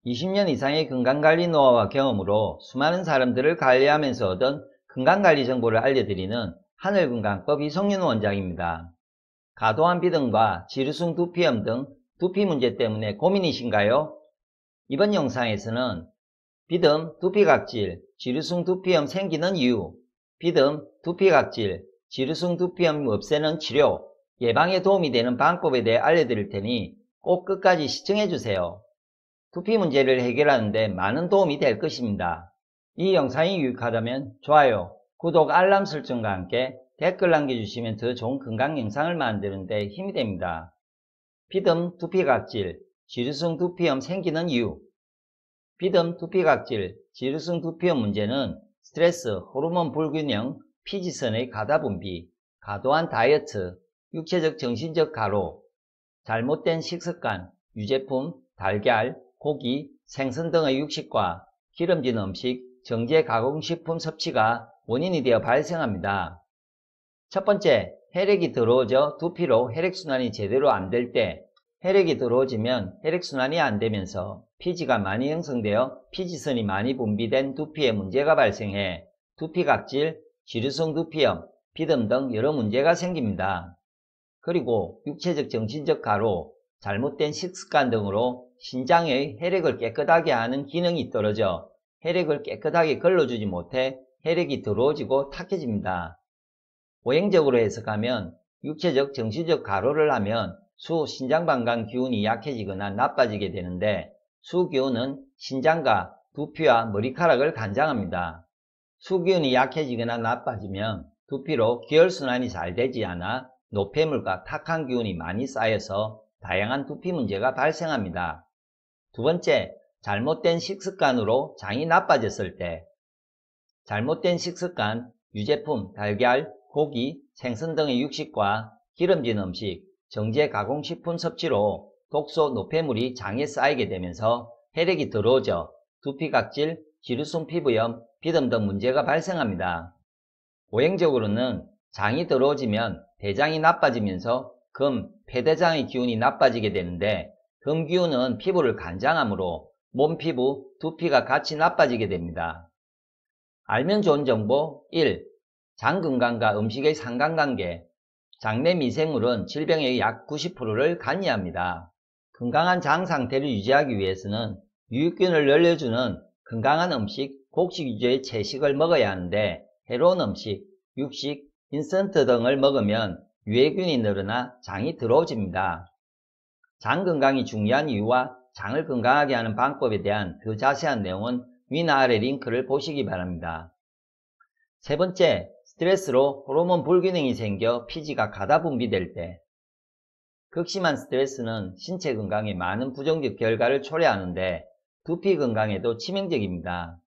20년 이상의 건강관리 노하우와 경험으로 수많은 사람들을 관리하면서 얻은 건강관리 정보를 알려드리는 하늘건강법 이성윤 원장입니다. 과도한 비듬과 지루성 두피염 등 두피 문제 때문에 고민이신가요? 이번 영상에서는 비듬, 두피각질, 지루성 두피염 생기는 이유, 비듬, 두피각질, 지루성 두피염 없애는 치료, 예방에 도움이 되는 방법에 대해 알려드릴 테니 꼭 끝까지 시청해주세요. 두피 문제를 해결하는 데 많은 도움이 될 것입니다. 이 영상이 유익하다면 좋아요, 구독, 알람 설정과 함께 댓글 남겨주시면 더 좋은 건강 영상을 만드는 데 힘이 됩니다. 비듬, 두피각질, 지루성 두피염 생기는 이유. 비듬, 두피각질, 지루성 두피염 문제는 스트레스, 호르몬 불균형, 피지선의 과다분비, 과도한 다이어트, 육체적 정신적 과로, 잘못된 식습관, 유제품, 달걀, 고기, 생선 등의 육식과 기름진 음식, 정제 가공식품 섭취가 원인이 되어 발생합니다. 첫 번째, 혈액이 더러워져 두피로 혈액순환이 제대로 안 될 때, 혈액이 더러워지면 혈액순환이 안 되면서 피지가 많이 형성되어 피지선이 많이 분비된 두피에 문제가 발생해 두피각질, 지루성 두피염, 비듬 등 여러 문제가 생깁니다. 그리고 육체적 정신적 과로, 잘못된 식습관 등으로 신장의 혈액을 깨끗하게 하는 기능이 떨어져 혈액을 깨끗하게 걸러주지 못해 혈액이 더러워지고 탁해집니다. 오행적으로 해석하면 육체적 정신적 과로를 하면 수 신장방광 기운이 약해지거나 나빠지게 되는데 수기운은 신장과 두피와 머리카락을 관장합니다. 수기운이 약해지거나 나빠지면 두피로 기혈순환이 잘 되지 않아 노폐물과 탁한 기운이 많이 쌓여서 다양한 두피 문제가 발생합니다. 두 번째, 잘못된 식습관으로 장이 나빠졌을 때. 잘못된 식습관, 유제품, 달걀, 고기, 생선 등의 육식과 기름진 음식, 정제 가공식품 섭취로 독소, 노폐물이 장에 쌓이게 되면서 혈액이 더러워져 두피각질, 지루성 피부염, 비듬 등 문제가 발생합니다. 오행적으로는 장이 더러워지면 대장이 나빠지면서 금, 폐대장의 기운이 나빠지게 되는데 금 기운은 피부를 관장하므로 몸 피부, 두피가 같이 나빠지게 됩니다. 알면 좋은 정보 1. 장 건강과 음식의 상관관계. 장내 미생물은 질병의 약 90%를 관여합니다. 건강한 장 상태를 유지하기 위해서는 유익균을 늘려주는 건강한 음식, 곡식 위주의 채식을 먹어야 하는데 해로운 음식, 육식, 인스턴트 등을 먹으면 유해균이 늘어나 장이 더러워집니다. 장 건강이 중요한 이유와 장을 건강하게 하는 방법에 대한 더 자세한 내용은 위나 아래 링크를 보시기 바랍니다. 세 번째, 스트레스로 호르몬 불균형이 생겨 피지가 과다 분비될 때. 극심한 스트레스는 신체 건강에 많은 부정적 결과를 초래하는데 두피 건강에도 치명적입니다.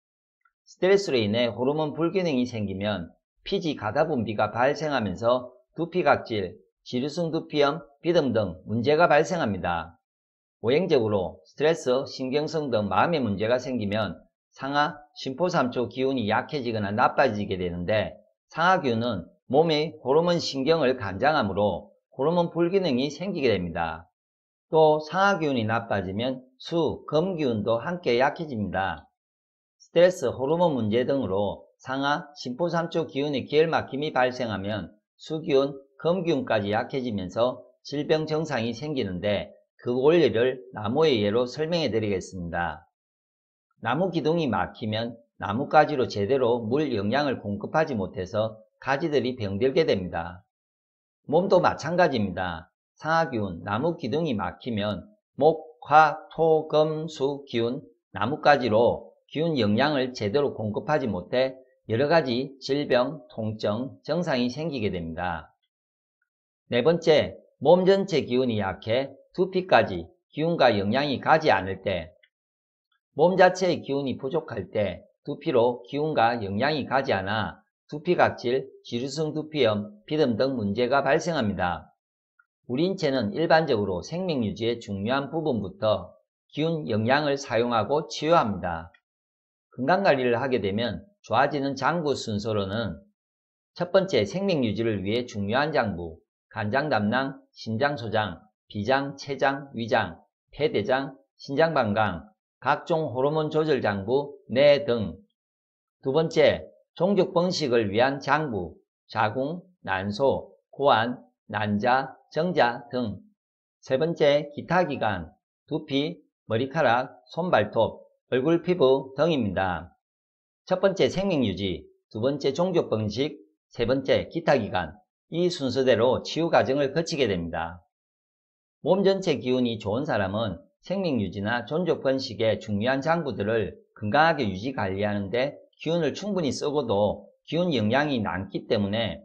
스트레스로 인해 호르몬 불균형이 생기면 피지 과다 분비가 발생하면서 두피각질, 지루성 두피염, 비듬 등 문제가 발생합니다. 오행적으로 스트레스, 신경성 등 마음의 문제가 생기면 상하, 심포삼초 기운이 약해지거나 나빠지게 되는데 상하기운은 몸의 호르몬 신경을 관장하므로 호르몬 불균형이 생기게 됩니다. 또 상하기운이 나빠지면 수, 금기운도 함께 약해집니다. 스트레스, 호르몬 문제 등으로 상하, 심포삼초 기운의 기혈막힘이 발생하면 수기운, 금기운까지 약해지면서 질병 증상이 생기는데 그 원리를 나무의 예로 설명해 드리겠습니다. 나무 기둥이 막히면 나뭇가지로 제대로 물 영양을 공급하지 못해서 가지들이 병들게 됩니다. 몸도 마찬가지입니다. 상하기운, 나무 기둥이 막히면 목, 화, 토, 금, 수, 기운, 나뭇가지로 기운 영양을 제대로 공급하지 못해 여러가지 질병, 통증, 증상이 생기게 됩니다. 네 번째, 몸 전체 기운이 약해 두피까지 기운과 영양이 가지 않을 때. 몸 자체의 기운이 부족할 때 두피로 기운과 영양이 가지 않아 두피각질, 지루성 두피염, 비듬 등 문제가 발생합니다. 우리 인체는 일반적으로 생명유지의 중요한 부분부터 기운, 영양을 사용하고 치유합니다. 건강관리를 하게 되면 좋아지는 장부 순서로는 첫 번째, 생명유지를 위해 중요한 장부, 간장, 담낭, 신장, 소장, 비장, 췌장, 위장, 폐대장, 신장방광, 각종 호르몬 조절 장부, 뇌 등. 두 번째, 종족 번식을 위한 장부, 자궁, 난소, 고안, 난자, 정자 등. 세 번째, 기타 기관, 두피, 머리카락, 손발톱, 얼굴 피부 등입니다. 첫 번째 생명유지, 두 번째 종족 번식, 세 번째 기타 기관, 이 순서대로 치유 과정을 거치게 됩니다. 몸 전체 기운이 좋은 사람은 생명유지나 종족 번식의 중요한 장부들을 건강하게 유지 관리하는데 기운을 충분히 쓰고도 기운 영양이 남기 때문에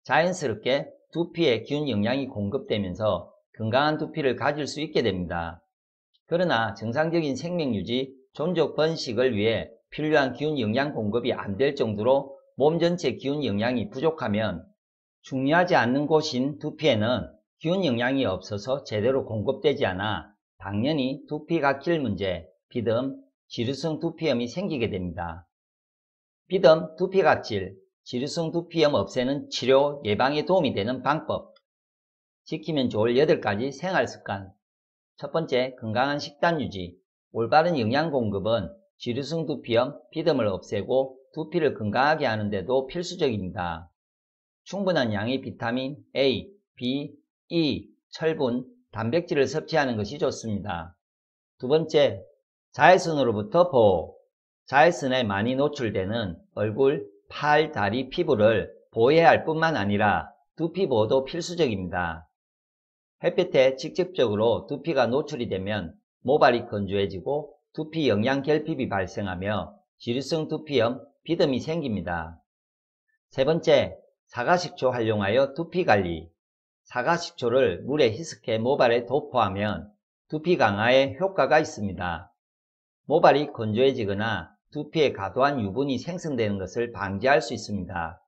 자연스럽게 두피에 기운 영양이 공급되면서 건강한 두피를 가질 수 있게 됩니다. 그러나 정상적인 생명유지, 종족 번식을 위해 필요한 기운 영양 공급이 안 될 정도로 몸 전체 기운 영양이 부족하면 중요하지 않는 곳인 두피에는 기운 영양이 없어서 제대로 공급되지 않아 당연히 두피 각질 문제, 비듬, 지루성 두피염이 생기게 됩니다. 비듬, 두피 각질, 지루성 두피염 없애는 치료, 예방에 도움이 되는 방법. 지키면 좋을 8가지 생활습관. 첫 번째, 건강한 식단 유지. 올바른 영양 공급은 지루성 두피염, 비듬을 없애고 두피를 건강하게 하는데도 필수적입니다. 충분한 양의 비타민 A, B, E, 철분, 단백질을 섭취하는 것이 좋습니다. 두 번째, 자외선으로부터 보호. 자외선에 많이 노출되는 얼굴, 팔, 다리, 피부를 보호해야 할 뿐만 아니라 두피 보호도 필수적입니다. 햇볕에 직접적으로 두피가 노출이 되면 모발이 건조해지고 두피 영양 결핍이 발생하며 지루성 두피염, 비듬이 생깁니다. 세 번째, 사과식초 활용하여 두피 관리. 사과식초를 물에 희석해 모발에 도포하면 두피 강화에 효과가 있습니다. 모발이 건조해지거나 두피에 과도한 유분이 생성되는 것을 방지할 수 있습니다.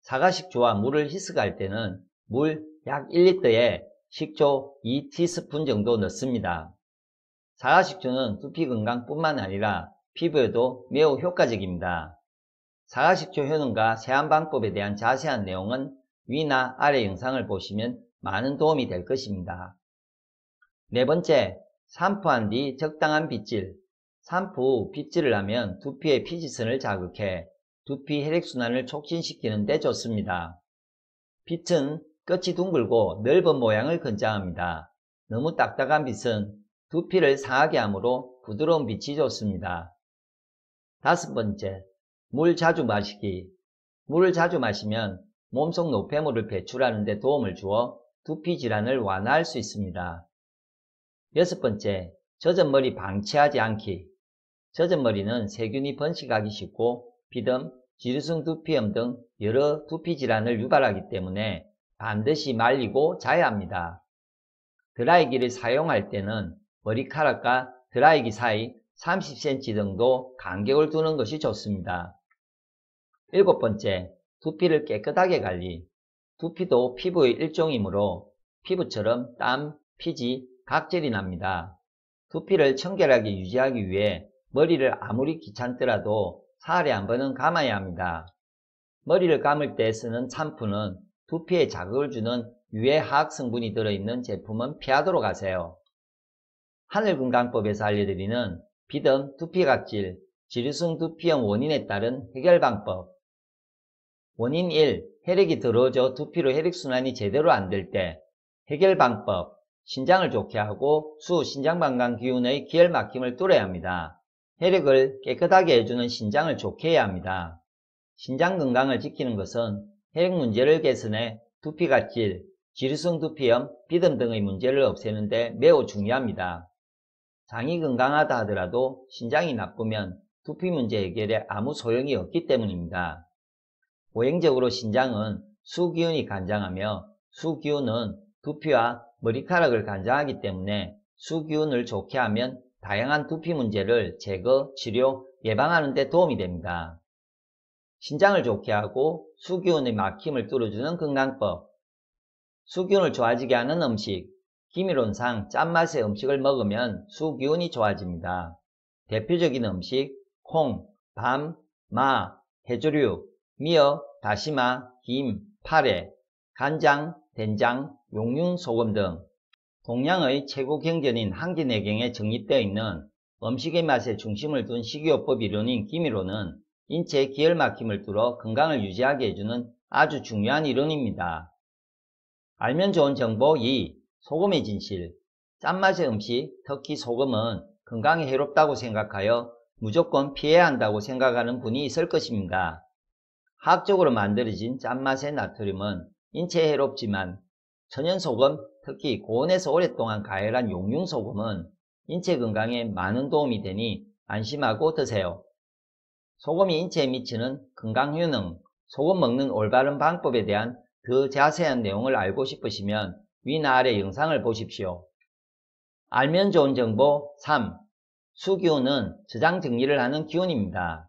사과식초와 물을 희석할 때는 물 약 1리터에 식초 2티스푼 정도 넣습니다. 사과식초는 두피 건강뿐만 아니라 피부에도 매우 효과적입니다. 사과식초 효능과 세안 방법에 대한 자세한 내용은 위나 아래 영상을 보시면 많은 도움이 될 것입니다. 네 번째, 샴푸한 뒤 적당한 빗질. 샴푸 후 빗질을 하면 두피의 피지선을 자극해 두피 혈액순환을 촉진시키는 데 좋습니다. 빗은 끝이 둥글고 넓은 모양을 권장합니다. 너무 딱딱한 빗은 두피를 상하게 하므로 부드러운 빗이 좋습니다. 다섯 번째, 물 자주 마시기. 물을 자주 마시면 몸속 노폐물을 배출하는 데 도움을 주어 두피 질환을 완화할 수 있습니다. 여섯 번째, 젖은 머리 방치하지 않기. 젖은 머리는 세균이 번식하기 쉽고 비듬, 지루성 두피염 등 여러 두피 질환을 유발하기 때문에 반드시 말리고 자야 합니다. 드라이기를 사용할 때는 머리카락과 드라이기 사이 30cm 정도 간격을 두는 것이 좋습니다. 일곱 번째, 두피를 깨끗하게 관리. 두피도 피부의 일종이므로 피부처럼 땀, 피지, 각질이 납니다. 두피를 청결하게 유지하기 위해 머리를 아무리 귀찮더라도 사흘에 한 번은 감아야 합니다. 머리를 감을 때 쓰는 샴푸는 두피에 자극을 주는 유해 화학 성분이 들어있는 제품은 피하도록 하세요. 하늘건강법에서 알려드리는 비듬, 두피각질, 지루성 두피염 원인에 따른 해결 방법. 원인 1. 혈액이 더러워져 두피로 혈액순환이 제대로 안 될 때. 해결 방법. 신장을 좋게 하고 수 신장방광 기운의 기혈 막힘을 뚫어야 합니다. 혈액을 깨끗하게 해주는 신장을 좋게 해야 합니다. 신장 건강을 지키는 것은 혈액 문제를 개선해 두피각질, 지루성 두피염, 비듬 등의 문제를 없애는 데 매우 중요합니다. 장이 건강하다 하더라도 신장이 나쁘면 두피 문제 해결에 아무 소용이 없기 때문입니다. 오행적으로 신장은 수기운이 관장하며 수기운은 두피와 머리카락을 관장하기 때문에 수기운을 좋게 하면 다양한 두피 문제를 제거, 치료, 예방하는 데 도움이 됩니다. 신장을 좋게 하고 수기운의 막힘을 뚫어주는 건강법. 수기운을 좋아지게 하는 음식. 기미론상 짠맛의 음식을 먹으면 수기운이 좋아집니다. 대표적인 음식, 콩, 밤, 마, 해조류, 미역, 다시마, 김, 파래, 간장, 된장, 용융, 소금 등 동양의 최고 경전인 한기내경에 정립되어 있는 음식의 맛에 중심을 둔 식이요법 이론인 기미론은 인체에 기혈막힘을 뚫어 건강을 유지하게 해주는 아주 중요한 이론입니다. 알면 좋은 정보 2. 소금의 진실. 짠맛의 음식, 특히 소금은 건강에 해롭다고 생각하여 무조건 피해야 한다고 생각하는 분이 있을 것입니다. 화학적으로 만들어진 짠맛의 나트륨은 인체에 해롭지만 천연소금, 특히 고온에서 오랫동안 가열한 용융소금은 인체 건강에 많은 도움이 되니 안심하고 드세요. 소금이 인체에 미치는 건강 효능, 소금 먹는 올바른 방법에 대한 더 자세한 내용을 알고 싶으시면 위나 아래 영상을 보십시오. 알면 좋은 정보 3. 수기운은 저장 정리를 하는 기운입니다.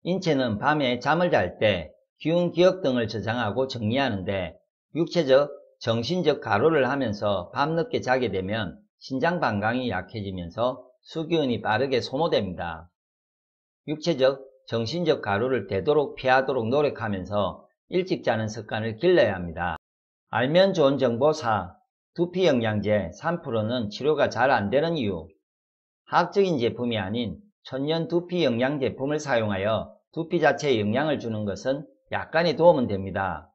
인체는 밤에 잠을 잘 때 기운, 기억 등을 저장하고 정리하는데 육체적, 정신적 가로를 하면서 밤늦게 자게 되면 신장 반강이 약해지면서 수기운이 빠르게 소모됩니다. 육체적, 정신적 가로를 되도록 피하도록 노력하면서 일찍 자는 습관을 길러야 합니다. 알면 좋은 정보 4. 두피 영양제 3%는 치료가 잘 안되는 이유. 화학적인 제품이 아닌 천연 두피 영양 제품을 사용하여 두피 자체에 영향을 주는 것은 약간의 도움은 됩니다.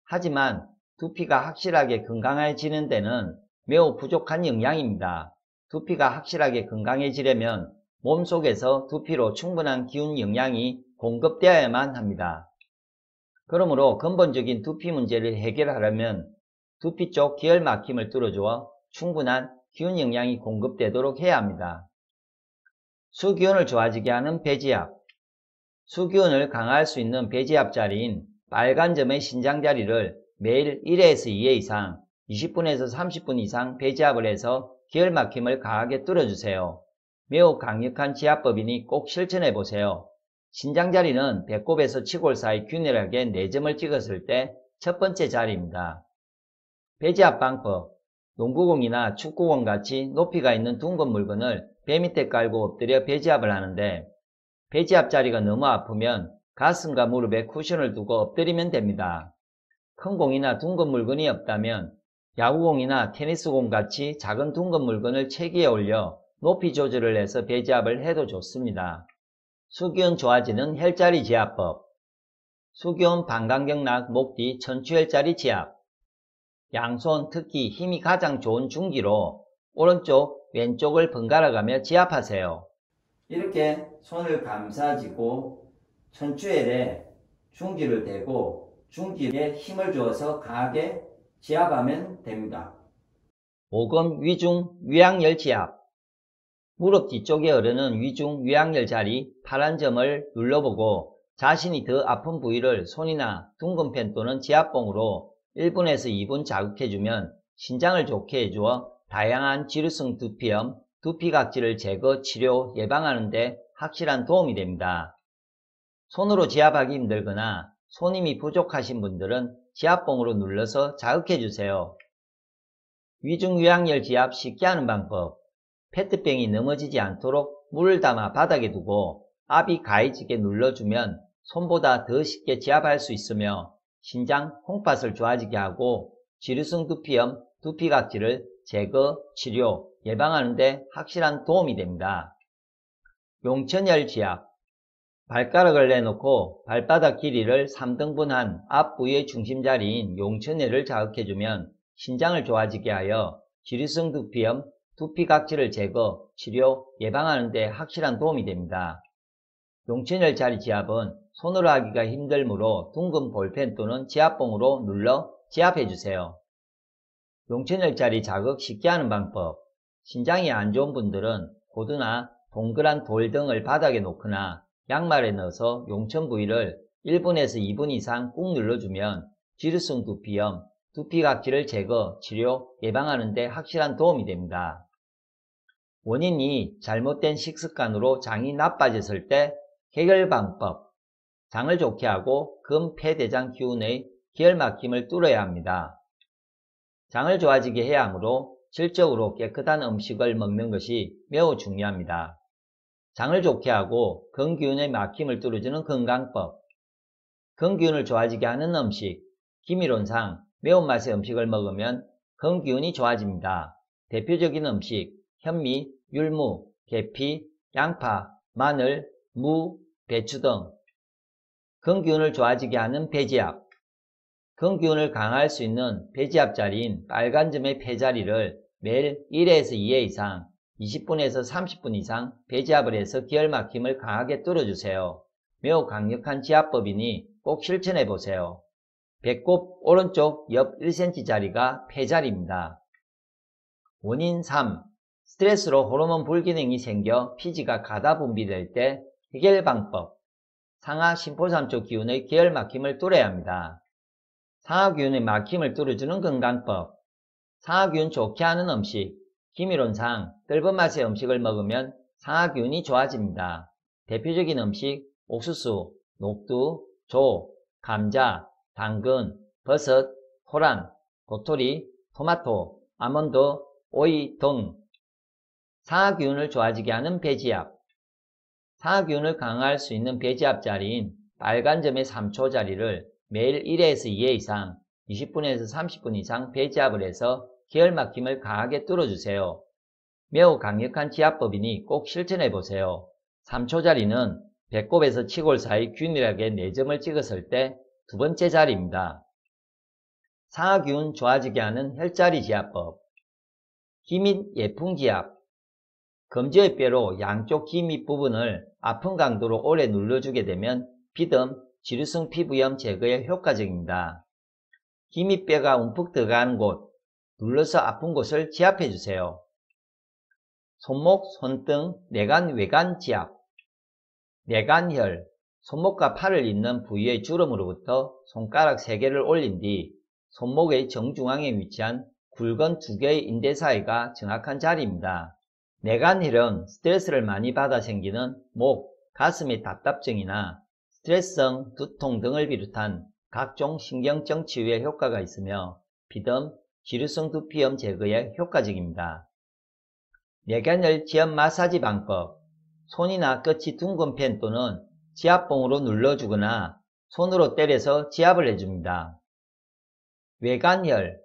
하지만 두피가 확실하게 건강해지는 데는 매우 부족한 영양입니다. 두피가 확실하게 건강해지려면 몸속에서 두피로 충분한 기운 영양이 공급되어야만 합니다. 그러므로 근본적인 두피 문제를 해결하려면 두피 쪽 기혈 막힘을 뚫어주어 충분한 기운 영양이 공급되도록 해야 합니다. 수기운을 좋아지게 하는 배지압. 수기운을 강화할 수 있는 배지압 자리인 빨간 점의 신장 자리를 매일 1회에서 2회 이상 20분에서 30분 이상 배지압을 해서 기혈 막힘을 강하게 뚫어주세요. 매우 강력한 지압법이니 꼭 실천해보세요. 신장 자리는 배꼽에서 치골 사이 균일하게 4점을 찍었을 때 첫 번째 자리입니다. 배지압 방법. 농구공이나 축구공 같이 높이가 있는 둥근 물건을 배 밑에 깔고 엎드려 배지압을 하는데 배지압 자리가 너무 아프면 가슴과 무릎에 쿠션을 두고 엎드리면 됩니다. 큰 공이나 둥근 물건이 없다면 야구공이나 테니스공 같이 작은 둥근 물건을 체기에 올려 높이 조절을 해서 배지압을 해도 좋습니다. 수기운 좋아지는 혈자리 지압법. 수기운 방광경락 목뒤 천추혈자리 지압. 양손 특히 힘이 가장 좋은 중기로 오른쪽 왼쪽을 번갈아 가며 지압하세요. 이렇게 손을 감싸지고 천추혈에 중기를 대고 중기에 힘을 주어서 강하게 지압하면 됩니다. 5금 위중 위양열 지압. 무릎 뒤쪽에 흐르는 위중 위양열 자리 파란 점을 눌러보고 자신이 더 아픈 부위를 손이나 둥근 펜 또는 지압봉으로 1분에서 2분 자극해주면 신장을 좋게 해주어 다양한 지루성 두피염, 두피각질을 제거, 치료, 예방하는 데 확실한 도움이 됩니다. 손으로 지압하기 힘들거나 손힘이 부족하신 분들은 지압봉으로 눌러서 자극해주세요. 위중위양열 지압 쉽게 하는 방법. 페트병이 넘어지지 않도록 물을 담아 바닥에 두고 압이 가해지게 눌러주면 손보다 더 쉽게 지압할 수 있으며 신장, 홍팥을 좋아지게 하고 지루성 두피염, 두피각질을 제거, 치료, 예방하는 데 확실한 도움이 됩니다. 용천열 지압. 발가락을 내놓고 발바닥 길이를 3등분한 앞부위의 중심자리인 용천열을 자극해주면 신장을 좋아지게 하여 지루성 두피염, 두피각질을 제거, 치료, 예방하는 데 확실한 도움이 됩니다. 용천열 자리 지압은 손으로 하기가 힘들므로 둥근 볼펜 또는 지압봉으로 눌러 지압해주세요. 용천열 자리 자극 쉽게 하는 방법. 신장이 안 좋은 분들은 고드나 동그란 돌 등을 바닥에 놓거나 양말에 넣어서 용천 부위를 1분에서 2분 이상 꾹 눌러주면 지루성 두피염, 두피각질을 제거, 치료, 예방하는 데 확실한 도움이 됩니다. 원인이 잘못된 식습관으로 장이 나빠졌을 때 해결 방법. 장을 좋게 하고 금, 폐, 대장 기운의 기혈 막힘을 뚫어야 합니다. 장을 좋아지게 해야 하므로 질적으로 깨끗한 음식을 먹는 것이 매우 중요합니다. 장을 좋게 하고 건기운의 막힘을 뚫어주는 건강법. 건기운을 좋아지게 하는 음식. 기미론상 매운맛의 음식을 먹으면 건기운이 좋아집니다. 대표적인 음식 현미, 율무, 계피, 양파, 마늘, 무, 배추 등 근기운을 좋아지게 하는 배지압. 근기운을 강화할 수 있는 배지압 자리인 빨간 점의 폐자리를 매일 1회에서 2회 이상 20분에서 30분 이상 배지압을 해서 기혈막힘을 강하게 뚫어주세요. 매우 강력한 지압법이니 꼭 실천해보세요. 배꼽 오른쪽 옆 1cm 자리가 폐자리입니다. 원인 3. 스트레스로 호르몬 불균형이 생겨 피지가 가다 분비될 때 해결 방법. 상하 심포삼초 기운의 기혈막힘을 뚫어야 합니다. 상하기운의 막힘을 뚫어주는 건강법. 상하기운 좋게 하는 음식. 기미론상 뜰번 맛의 음식을 먹으면 상하기운이 좋아집니다. 대표적인 음식 옥수수, 녹두, 조, 감자, 당근, 버섯, 토란, 도토리, 토마토, 아몬드, 오이 등. 상하기운을 좋아지게 하는 배지압. 상하기운을 강화할 수 있는 배지압 자리인 빨간 점의 3초 자리를 매일 1회에서 2회 이상 20분에서 30분 이상 배지압을 해서 기혈막힘을 강하게 뚫어주세요. 매우 강력한 지압법이니 꼭 실천해보세요. 3초 자리는 배꼽에서 치골 사이 균일하게 4점을 찍었을 때 두 번째 자리입니다. 상하기운 좋아지게 하는 혈자리 지압법. 기 및 예풍 지압. 검지의 뼈로 양쪽 기 밑 부분을 아픈 강도로 오래 눌러주게 되면 비듬, 지루성 피부염 제거에 효과적입니다. 기 밑 뼈가 움푹 들어가는 곳, 눌러서 아픈 곳을 지압해주세요. 손목, 손등, 내관, 외관 지압. 내관혈, 손목과 팔을 잇는 부위의 주름으로부터 손가락 3개를 올린 뒤 손목의 정중앙에 위치한 굵은 2개의 인대 사이가 정확한 자리입니다. 내관혈은 스트레스를 많이 받아 생기는 목, 가슴의 답답증이나 스트레스성 두통 등을 비롯한 각종 신경증 치유에 효과가 있으며 비듬, 지루성 두피염 제거에 효과적입니다. 내관혈 지압 마사지 방법. 손이나 끝이 둥근 펜 또는 지압봉으로 눌러주거나 손으로 때려서 지압을 해줍니다. 외관혈.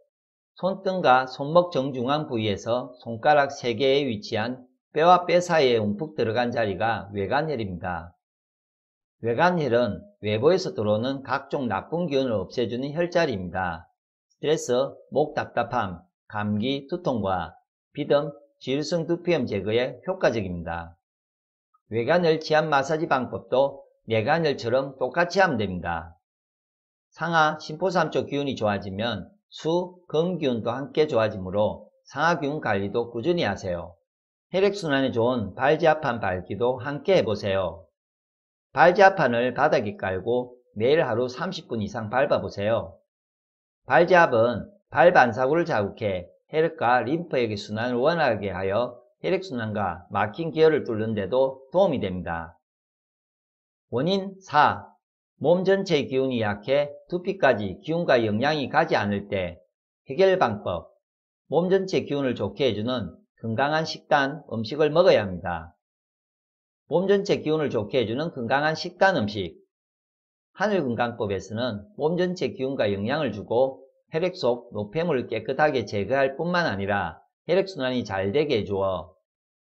손등과 손목 정중앙 부위에서 손가락 3개에 위치한 뼈와 뼈 사이에 움푹 들어간 자리가 외관혈입니다. 외관혈은 외부에서 들어오는 각종 나쁜 기운을 없애주는 혈자리입니다. 스트레스, 목 답답함, 감기, 두통과 비듬, 지루성 두피염 제거에 효과적입니다. 외관혈 지압 마사지 방법도 내관혈처럼 똑같이 하면 됩니다. 상하 심포삼초 기운이 좋아지면 수, 금기운도 함께 좋아지므로 상하기운 관리도 꾸준히 하세요. 혈액순환에 좋은 발지압판 밟기도 함께 해보세요. 발지압판을 바닥에 깔고 매일 하루 30분 이상 밟아보세요. 발지압은 발 반사구를 자극해 혈액과 림프액의 순환을 원활하게 하여 혈액순환과 막힌 기혈을 뚫는 데도 도움이 됩니다. 원인 4. 몸 전체의 기운이 약해 두피까지 기운과 영양이 가지 않을 때 해결 방법. 몸 전체 기운을 좋게 해주는 건강한 식단, 음식을 먹어야 합니다. 몸 전체 기운을 좋게 해주는 건강한 식단 음식. 하늘건강법에서는 몸 전체 기운과 영양을 주고 혈액 속 노폐물을 깨끗하게 제거할 뿐만 아니라 혈액순환이 잘 되게 해주어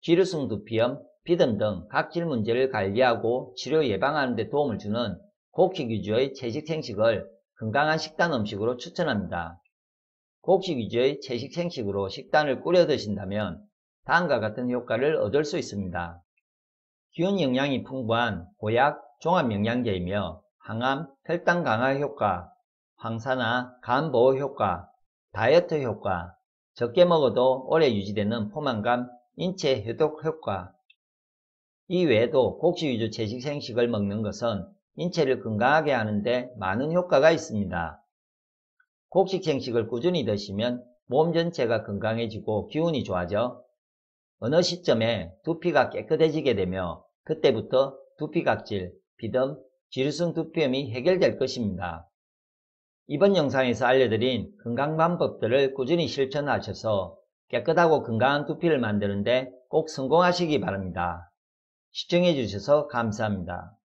지루성 두피염, 비듬 등 각질 문제를 관리하고 치료 예방하는 데 도움을 주는 곡식 위주의 채식 생식을 건강한 식단 음식으로 추천합니다. 곡식 위주의 채식 생식으로 식단을 꾸려 드신다면 다음과 같은 효과를 얻을 수 있습니다. 기운 영양이 풍부한 보약, 종합영양제이며 항암, 혈당 강화 효과, 황산화, 간 보호 효과, 다이어트 효과, 적게 먹어도 오래 유지되는 포만감, 인체 해독 효과. 이 외에도 곡식 위주 채식 생식을 먹는 것은 인체를 건강하게 하는데 많은 효과가 있습니다. 곡식 생식을 꾸준히 드시면 몸 전체가 건강해지고 기운이 좋아져 어느 시점에 두피가 깨끗해지게 되며 그때부터 두피각질, 비듬, 지루성 두피염이 해결될 것입니다. 이번 영상에서 알려드린 건강 방법들을 꾸준히 실천하셔서 깨끗하고 건강한 두피를 만드는데 꼭 성공하시기 바랍니다. 시청해 주셔서 감사합니다.